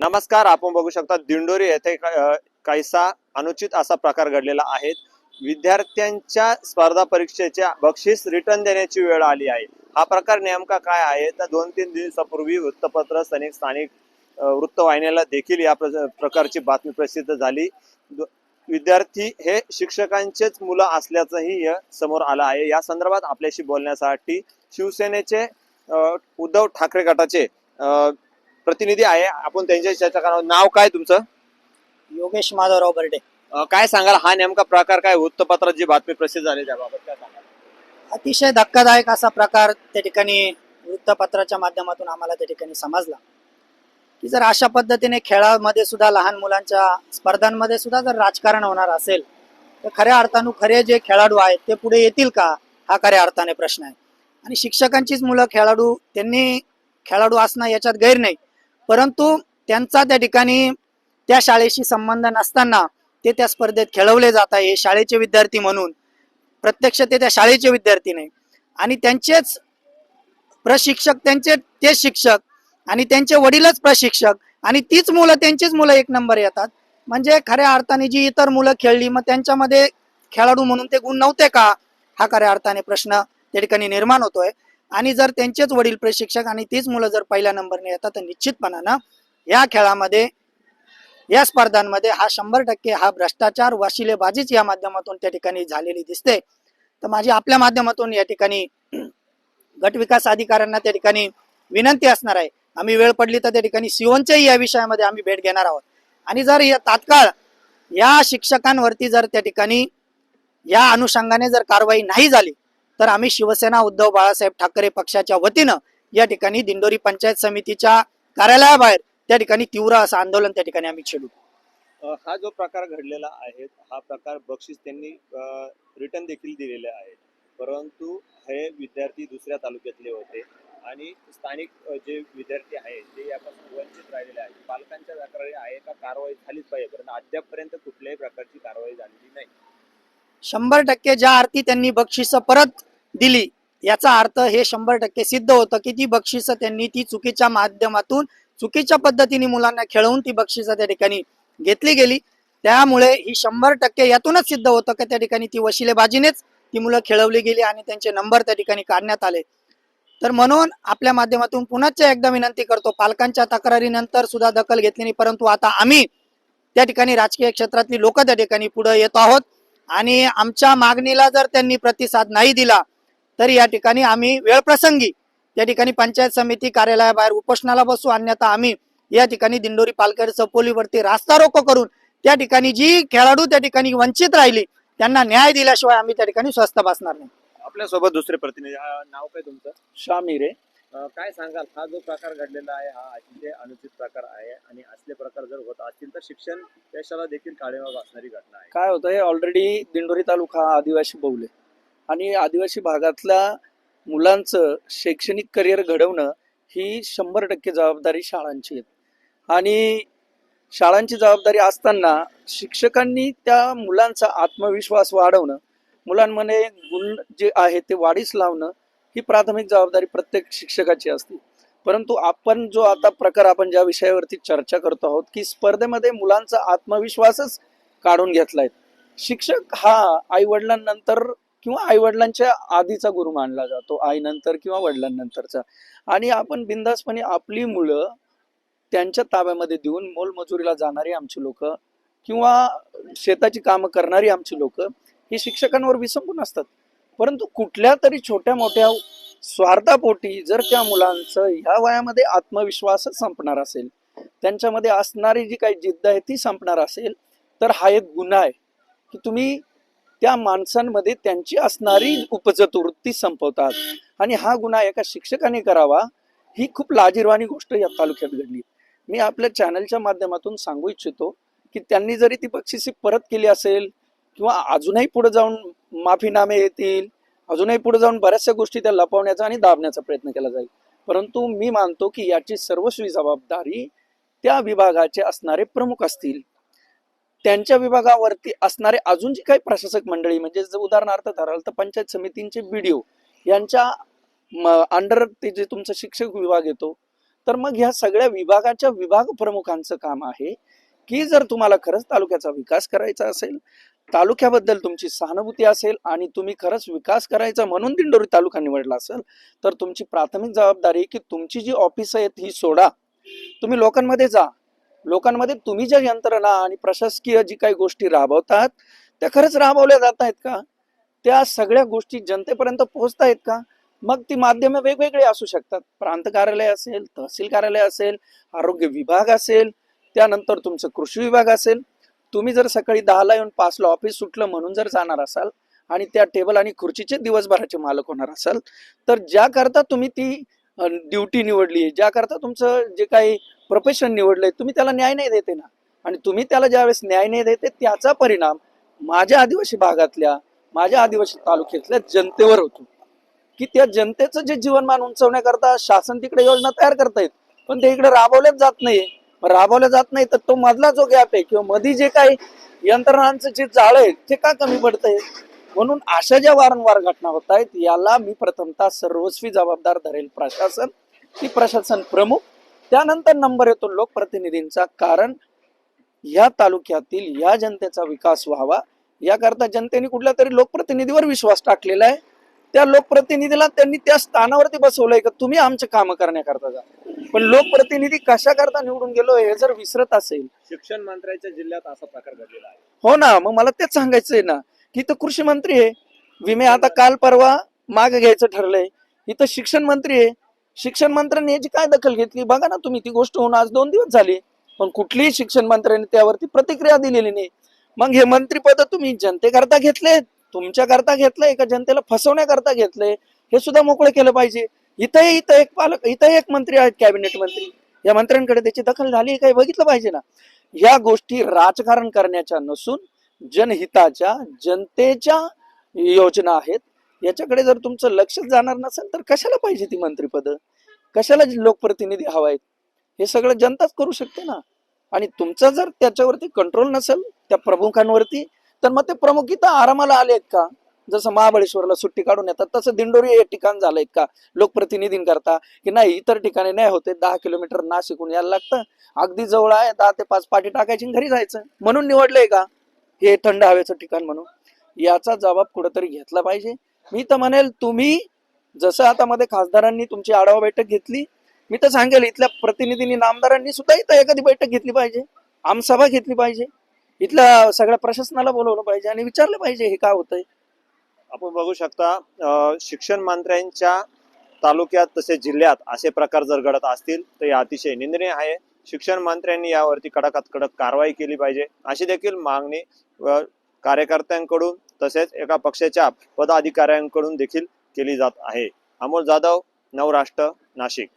नमस्कार. आपण बघू शकता दिंडोरी येथे काहीसा अनुचित असा प्रकार घडलेला आहे. विद्यार्थ्यांच्या स्पर्धा परीक्षेच्या बक्षीस रिटर्न देण्याची वेळ आली आहे. हा प्रकार नेमका काय आहे तर 2-3 दिवसापूर्वी वृत्तपत्र स्थानिक वृत्तवाहिन्याला देखील या प्रकारची बातमी प्रसिद्ध झाली. विद्यार्थी हे शिक्षकांचेच मुलं असल्याचंही समोर आलं आहे. या संदर्भात आपल्याशी बोलण्यासाठी शिवसेनेचे उद्धव ठाकरे गटाचे प्रतिनिधी आहे. आपण त्यांच्याशी चर्चा करणार. नाव काय तुमचं? योगेश माधवराव बर्डे. काय सांगाल हा नेमका प्रकार काय? वृत्तपत्रात जी बातमी प्रसिद्ध झाली त्याबाबत काय सांगाल? अतिशय धक्कादायक असा प्रकार त्या ठिकाणी वृत्तपत्राच्या माध्यमातून आम्हाला त्या ठिकाणी समजला की जर अशा पद्धतीने खेळामध्ये सुद्धा लहान मुलांच्या स्पर्धांमध्ये सुद्धा जर राजकारण होणार असेल तर खऱ्या अर्थानं खरे जे खेळाडू आहेत ते पुढे येतील का, हा खऱ्या अर्थाने प्रश्न आहे. आणि शिक्षकांचीच मुलं खेळाडू, त्यांनी खेळाडू असणं याच्यात गैर नाही, परंतु त्यांचा त्या ठिकाणी त्या शाळेशी संबंध नसताना ते त्या स्पर्धेत खेळवले जात आहे. शाळेचे विद्यार्थी म्हणून प्रत्यक्ष ते त्या शाळेचे विद्यार्थी नाही आणि त्यांचेच प्रशिक्षक, त्यांचे ते शिक्षक आणि त्यांचे वडीलच प्रशिक्षक आणि तीच मुलं, त्यांचीच मुलं एक नंबर येतात. म्हणजे खऱ्या अर्थाने जी इतर मुलं खेळली मग त्यांच्यामध्ये खेळाडू म्हणून ते गुण नव्हते का, हा खऱ्या अर्थाने प्रश्न त्या ठिकाणी निर्माण होतोय. आणि जर त्यांचेच वडील प्रशिक्षक आणि तीच मुलं जर पहिल्या नंबरने येतात तर निश्चितपणानं या खेळामध्ये, या स्पर्धांमध्ये हा 100% हा भ्रष्टाचार, वशिलेबाजीच या माध्यमातून त्या ठिकाणी झालेली दिसते. तर माझी आपल्या माध्यमातून या ठिकाणी गट विकास अधिकाऱ्यांना त्या ठिकाणी विनंती असणार आहे. आम्ही वेळ पडली तर त्या ठिकाणी सिओनच्याही या विषयामध्ये आम्ही भेट घेणार आहोत. आणि जर या तात्काळ या शिक्षकांवरती जर त्या ठिकाणी या अनुषंगाने जर कारवाई नाही झाली तर आम्ही शिवसेना उद्धव बाळासाहेब ठाकरे पक्षाच्या वतीनं या ठिकाणी दिंडोरी पंचायत समितीच्या कार्यालयाबाहेर त्या ठिकाणी तीव्र असं आंदोलन त्या ठिकाणी आम्ही छेडू. हा जो प्रकार घडलेला आहे हा प्रकार बक्षीस त्यांनी रिटर्न देखील दिलेले आहे, परंतु हे विद्यार्थी दुसऱ्या तालुक्यातले होते आणि स्थानिक जे विद्यार्थी आहेत ते यापासून वंचित राहिलेले आहेत. पालकांच्या तक्रारी आहे का कारवाई झालीच पाहिजे, परंतु अद्यापपर्यंत कुठल्याही प्रकारची कारवाई झालेली नाही. 100% ज्या अर्थी त्यांनी बक्षिसं परत दिली याचा अर्थ हे 100% सिद्ध होतं की ती बक्षिसं त्यांनी ती चुकीच्या माध्यमातून, चुकीच्या पद्धतीने मुलांना खेळवून ती बक्षिसं त्या ठिकाणी घेतली गेली. त्यामुळे ही 100% यातूनच सिद्ध होतं की त्या ठिकाणी ती वशिलेबाजीनेच ती मुलं खेळवली गेली आणि त्यांचे नंबर त्या ठिकाणी काढण्यात आले. तर म्हणून आपल्या माध्यमातून पुन्हा एकदा विनंती करतो, पालकांच्या तक्रारीनंतर सुद्धा दखल घेतली नाही, परंतु आता आम्ही त्या ठिकाणी राजकीय क्षेत्रातली लोक त्या ठिकाणी पुढे येत आहोत आणि आमच्या मागणीला जर त्यांनी प्रतिसाद नाही दिला तर या ठिकाणी आम्ही वेळप्रसंगी त्या ठिकाणी पंचायत समिती कार्यालयाबाहेर उपोषणाला बसू. अन्यथा आम्ही या ठिकाणी दिंडोरी पालखेड चौपोलीवरती रास्ता रोको करून त्या ठिकाणी जी खेळाडू त्या ठिकाणी वंचित राहिली त्यांना न्याय दिल्याशिवाय आम्ही त्या ठिकाणी स्वस्थ बसणार नाही. आपल्यासोबत दुसरे प्रतिनिधी. नाव काय तुमचं? शामिरे. काय सांगाल हा जो प्रकार घडलेला आहे हा अतिशय अनुचित प्रकार आहे आणि असले प्रकार जर होत असतील तर शिक्षण देशाला देखील काळेमा असणारी घटना आहे. काय होतं, हे ऑलरेडी दिंडोरी तालुका हा आदिवासी बहुल आहे आणि आदिवासी भागातल्या मुलांचं शैक्षणिक करिअर घडवणं ही 100% जबाबदारी शाळांची आहे. आणि शाळांची जबाबदारी असताना शिक्षकांनी त्या मुलांचा आत्मविश्वास वाढवणं, मुलांमध्ये गुण जे आहे ते वाढीस लावणं ही प्राथमिक जबाबदारी प्रत्येक शिक्षकाची असते. परंतु आपण जो आता प्रकार, आपण ज्या विषयावरती चर्चा करतो आहोत की स्पर्धेमध्ये मुलांचा आत्मविश्वासच काढून घेतलाय. शिक्षक हा आई वडिलांनंतर किंवा आई वडिलांच्या आधीचा गुरु मानला जातो, आईनंतर किंवा वडिलांनंतरचा. आणि आपण बिनधास्तपणे आपली मुलं त्यांच्या ताब्यामध्ये देऊन मोलमजुरीला जाणारी आमची लोक किंवा शेताची कामं करणारी आमची लोक ही शिक्षकांवर विसंबून असतात. परंतु कुठल्या तरी छोट्या मोठ्या स्वार्थापोटी जर त्या मुलांचं ह्या वयामध्ये आत्मविश्वासच संपणार असेल, त्यांच्यामध्ये असणारी जी काही जिद्द आहे ती संपणार असेल, तर हा एक गुन्हा आहे की तुम्ही त्या माणसांमध्ये त्यांची असणारी उपजत वृत्ती संपवतात. आणि हा गुन्हा एका शिक्षकाने करावा ही खूप लाजिरवाणी गोष्ट या तालुक्यात घडली. मी आपल्या चॅनलच्या माध्यमातून सांगू इच्छितो की त्यांनी जरी ती बक्षिसी परत केली असेल किंवा अजूनही पुढे जाऊन माफीनामे येतील, अजूनही पुढे जाऊन बऱ्याचशा गोष्टी त्या लपवण्याचा आणि दाबण्याचा प्रयत्न केला जाईल, परंतु मी मानतो की याची सर्वस्वी जबाबदारी त्या विभागाचे असणारे प्रमुख असतील. त्यांच्या विभागावरती असणारे अजून जी काही प्रशासक मंडळी, म्हणजे जर उदाहरणार्थ धराल तर पंचायत समितींचे BDO यांच्या अंडर ते जे तुमचा शिक्षक विभाग येतो तर मग ह्या सगळ्या विभागाच्या विभाग प्रमुखांचं काम आहे की जर तुम्हाला खरंच तालुक्याचा विकास करायचा असेल, तालुक्याबद्दल तुमची सहानुभूती असेल आणि तुम्ही खरंच विकास करायचा म्हणून दिंडोरी तालुका निवडला असेल, तर तुमची प्राथमिक जबाबदारी की तुमची जी ऑफिस आहेत ही सोडा, तुम्ही लोकांमध्ये जा. लोकांमध्ये तुम्ही ज्या यंत्रणा आणि प्रशासकीय जी काही गोष्टी राबवतात त्या खरंच राबवल्या जात आहेत का, त्या सगळ्या गोष्टी जनतेपर्यंत पोहोचतायत का. मग ती माध्यमे वेगवेगळी असू शकतात, प्रांत कार्यालय असेल, तहसील कार्यालय असेल, आरोग्य विभाग असेल, त्यानंतर तुमचं कृषी विभाग असेल. तुम्ही जर सकाळी 10ला येऊन 5ला ऑफिस सुटलं म्हणून जर जाणार असाल आणि त्या टेबल आणि खुर्चीचे दिवसभराचे मालक होणार असाल, तर ज्या करता तुम्ही ती ड्युटी निवडली, ज्या करता तुमचं जे काही प्रोफेशन निवडलंय, तुम्ही त्याला न्याय नाही देते ना. आणि तुम्ही त्याला ज्यावेळेस न्याय नाही देते त्याचा परिणाम माझ्या आदिवासी भागातल्या, माझ्या आदिवासी तालुक्यातल्या जनतेवर होतो की त्या जनतेचं जे जीवनमान उंचवण्याकरता शासन तिकडे योजना तयार करतायत, पण ते इकडे राबवल्याच जात नाही. राबवल्या जात नाही तर तो मधला जो गॅप आहे किंवा मध्ये जे काही यंत्रणांचं जे जाळ आहे ते का कमी पडतंय. म्हणून अशा ज्या वारंवार घटना होत आहेत याला मी प्रथमतः सर्वस्वी जबाबदार धरेल प्रशासन, की प्रशासन प्रमुख, त्यानंतर नंबर येतो लोकप्रतिनिधींचा. कारण या तालुक्यातील या जनतेचा विकास व्हावा याकरता जनतेने कुठल्या तरी लोकप्रतिनिधीवर विश्वास टाकलेला आहे. त्या लोकप्रतिनिधीला त्यांनी त्या स्थानावरती बसवलंय का तुम्ही आमचे काम करण्याकरता जा. पण लोकप्रतिनिधी कशा करता निवडून गेलो हे जर विसरत असेल. शिक्षण मंत्र्यांच्या जिल्ह्यात असा प्रकार घडलेला आहे. हो ना, मग मला तेच सांगायचंय ना की इथं कृषी मंत्री आहे, विमे आता काल परवा मागे घ्यायचं ठरलंय. इथं शिक्षण मंत्री आहे, शिक्षण मंत्र्यांनी याची काय दखल घेतली बघा ना तुम्ही. ती गोष्ट होऊन आज 2 दिवस झाले पण कुठलीही शिक्षण मंत्र्यांनी त्यावरती प्रतिक्रिया दिलेली नाही. मग हे मंत्रीपद तुम्ही जनतेकरता घेतले, तुमच्याकरता घेतलंय का जनतेला फसवण्याकरता घेतलंय, हे सुद्धा मोकळं केलं पाहिजे. इथं एक मंत्री आहेत कॅबिनेट मंत्री, या मंत्र्यांकडे त्याची दखल झाली काही बघितलं पाहिजे ना. या गोष्टी राजकारण करण्याच्या नसून जनहिताच्या, जनतेच्या योजना आहेत. याच्याकडे जर तुमचं लक्ष जाणार नसेल तर कशाला पाहिजे ती मंत्रीपद, कशाला लोकप्रतिनिधी हवायत. हे सगळं जनताच करू शकते ना. आणि तुमचा जर त्याच्यावरती कंट्रोल नसेल त्या प्रमुखांवरती, तर मग ते प्रमुख इथं आरामाला आले आहेत का. जसं महाबळेश्वरला सुट्टी काढून येतात तसं दिंडोरी हे ठिकाण झालंय का लोकप्रतिनिधींकरता, की नाही इतर ठिकाणी नाही होते, 10 किलोमीटर नाशिकहून यायला लागतं, अगदी जवळ आहे 10 ते 5 पाठी टाकायची घरी जायचं म्हणून निवडलंय का हे थंड हवेचं ठिकाण म्हणून. याचा जबाब कुठेतरी घेतला पाहिजे. मी तर म्हणेल तुम्ही जसं आता मध्ये खासदारांनी तुमची आढावा बैठक घेतली, मी तर सांगेल इथल्या प्रतिनिधींनी, नामदारांनी सुद्धा इथं एखादी बैठक घेतली पाहिजे, आमसभा घेतली पाहिजे, इथल्या सगळ्या प्रशासनाला बोलवलं पाहिजे आणि विचारलं पाहिजे हे काय होतंय. आपण बघू शकता शिक्षण मंत्र्यांच्या तालुक्यात तसेच जिल्ह्यात असे प्रकार जर घडत असतील तर हे अतिशय निंदनीय आहे. शिक्षण मंत्र्यांनी यावरती कडकात कडक कारवाई केली पाहिजे अशी देखील मागणी कार्यकर्त्यांकडून तसेच एका पक्षाच्या पदाधिकाऱ्यांकडून देखील केली जात आहे. अमोल जाधव, नवराष्ट्र, नाशिक.